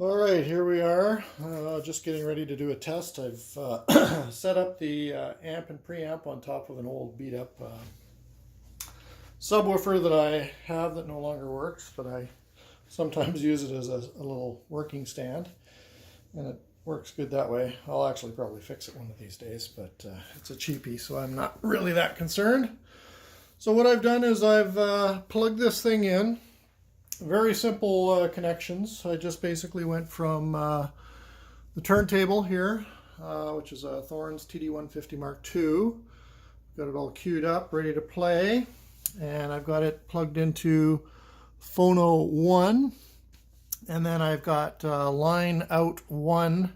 All right, here we are, just getting ready to do a test. I've set up the amp and preamp on top of an old beat up subwoofer that I have that no longer works, but I sometimes use it as a little working stand, and it works good that way. I'll actually probably fix it one of these days, but it's a cheapie, so I'm not really that concerned. So what I've done is I've plugged this thing in. Very simple connections. I just basically went from the turntable here, which is a Thorn's TD150 Mark II. Got it all queued up, ready to play, and I've got it plugged into phono 1, and then I've got line out 1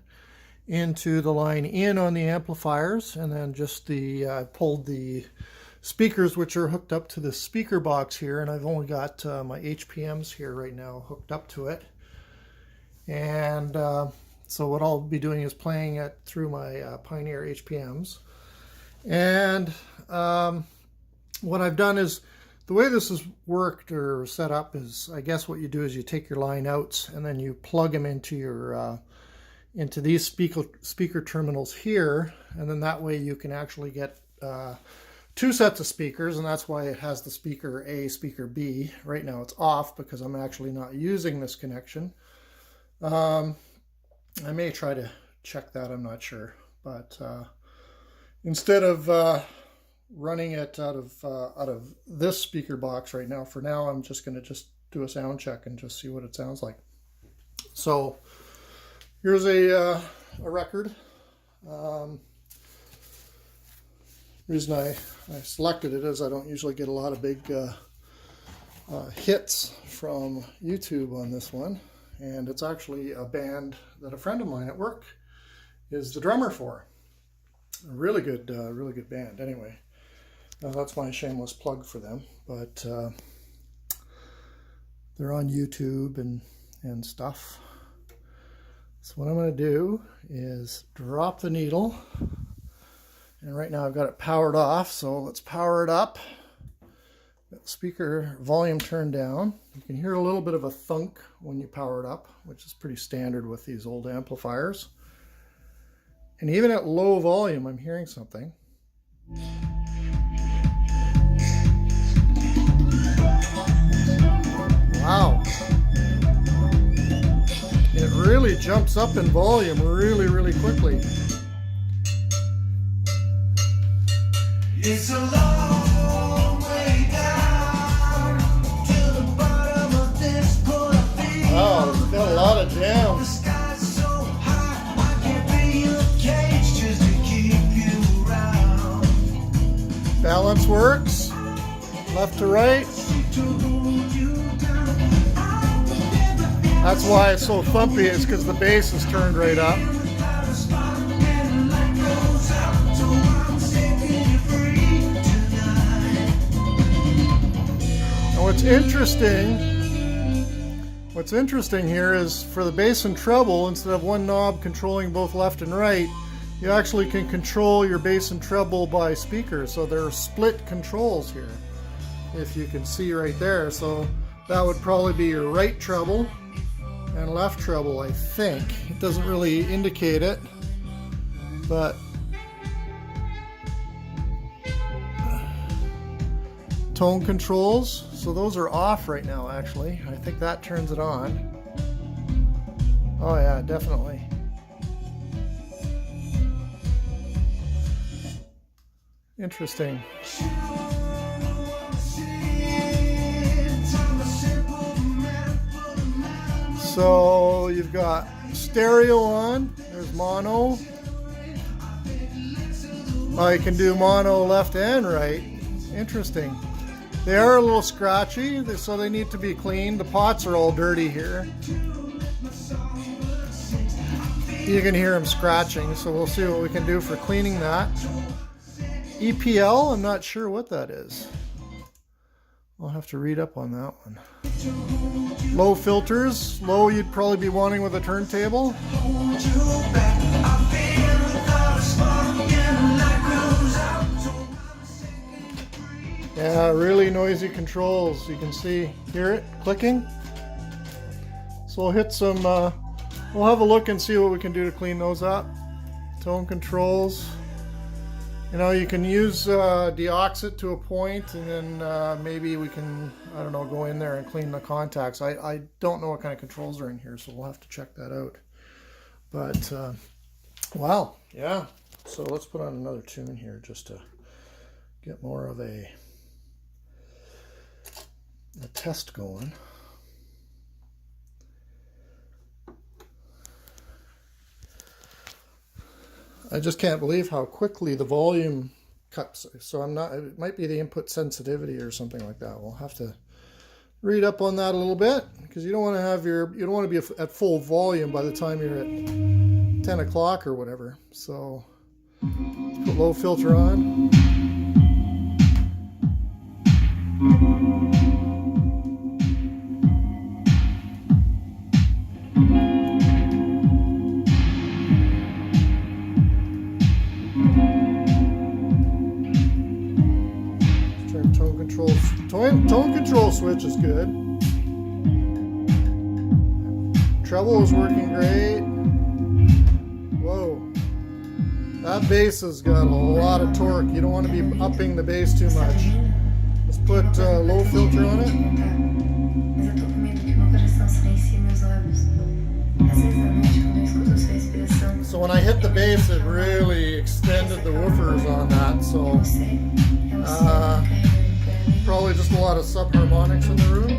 into the line in on the amplifiers, and then just I pulled the speakers which are hooked up to the speaker box here, and I've only got my HPMs here right now hooked up to it. And so what I'll be doing is playing it through my Pioneer HPMs. And what I've done is, the way this is worked or set up is, I guess what you do is you take your line outs and then you plug them into your into these speaker terminals here, and then that way you can actually get two sets of speakers, and that's why it has the speaker A, speaker B. Right now it's off because I'm actually not using this connection. I may try to check that, I'm not sure. But instead of running it out of this speaker box right now, for now I'm just going to do a sound check and just see what it sounds like. So here's a record. Reason I selected it is I don't usually get a lot of big hits from YouTube on this one, and it's actually a band that a friend of mine at work is the drummer for. A really good band. Anyway, that's my shameless plug for them. But they're on YouTube and stuff. So what I'm going to do is drop the needle. And right now I've got it powered off, so let's power it up. Got the speaker volume turned down. You can hear a little bit of a thunk when you power it up, which is pretty standard with these old amplifiers. And even at low volume, I'm hearing something. Wow. It really jumps up in volume really quickly. It's a long way down to the bottom of this pool of field. Oh, it's got a lot of The jams. sky's so high, I can't be your cage just to keep you around. Balance works. Left to right. To hold you down. That's why it's so thumpy, it's because the bass is turned right up. Without a spot and the light goes out, so I'm setting you free tonight. And what's interesting here is for the bass and treble, instead of one knob controlling both left and right, you actually can control your bass and treble by speaker. So there are split controls here, if you can see right there. So that would probably be your right treble and left treble, I think. It doesn't really indicate it, but tone controls, so those are off right now actually. I think that turns it on. Oh yeah, definitely. Interesting. So you've got stereo on, there's mono. Oh, you can do mono left and right. Interesting. They are a little scratchy, so they need to be cleaned. The pots are all dirty here. You can hear them scratching, so we'll see what we can do for cleaning that. EPL, I'm not sure what that is. I'll have to read up on that one. Low filters. Low you'd probably be wanting with a turntable. Yeah, really noisy controls. You can hear it clicking. So we'll hit some we'll have a look and see what we can do to clean those up. Tone controls. You know, you can use deoxit to a point, and then maybe we can, I don't know, go in there and clean the contacts. I don't know what kind of controls are in here, so we'll have to check that out. But, wow, yeah. So let's put on another tune here just to get more of a test going. I just can't believe how quickly the volume cuts. So I'm not, it might be the input sensitivity or something like that. We'll have to read up on that a little bit, because you don't want to have you don't want to be at full volume by the time you're at 10 o'clock or whatever. So let's put low filter on. Tone control switch is good. Treble is working great. Whoa. That bass has got a lot of torque. You don't want to be upping the bass too much. Let's put low filter on it. So when I hit the bass, it really extended the woofers on that. So probably just a lot of subharmonics in the room,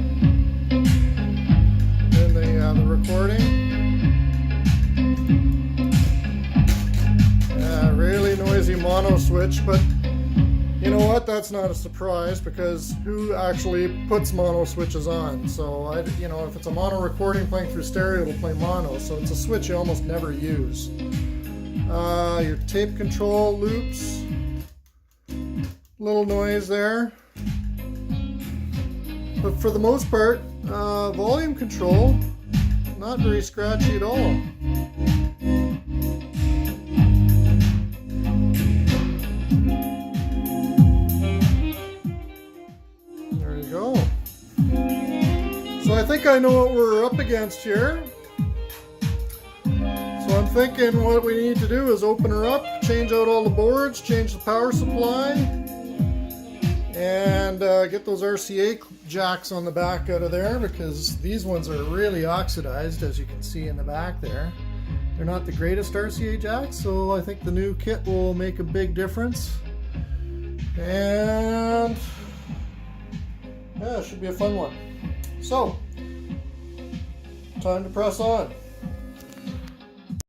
in the recording. Really noisy mono switch, but you know what? That's not a surprise, because who actually puts mono switches on? So you know, if it's a mono recording playing through stereo, it'll play mono. So it's a switch you almost never use. Your tape control loops, little noise there. But for the most part, volume control, not very scratchy at all. There you go. So I think I know what we're up against here. So I'm thinking what we need to do is open her up, change out all the boards, change the power supply, and get those RCA jacks on the back out of there, because these ones are really oxidized, as you can see in the back there. They're not the greatest RCA jacks, so I think the new kit will make a big difference. And yeah, it should be a fun one. So, time to press on.